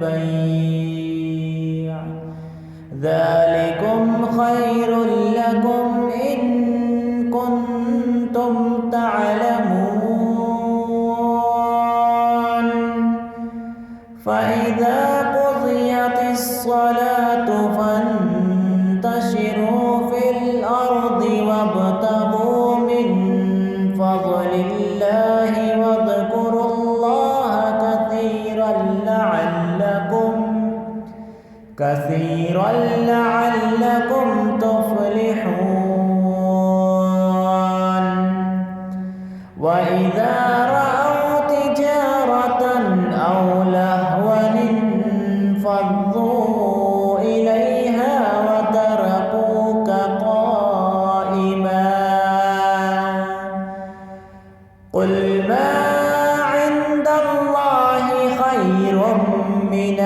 البيع ذلكم خير لكم إن كنتم تعلمون فإذا قضيت الصلاة فانتشروا في الأرض وابتغوا من فضل الله واذكروا الله كثيرا لعلكم تفلحون وإذا رأوا تجارة أو لهوا انفضوا إليها وتركوك قائما قل ما عند الله خير من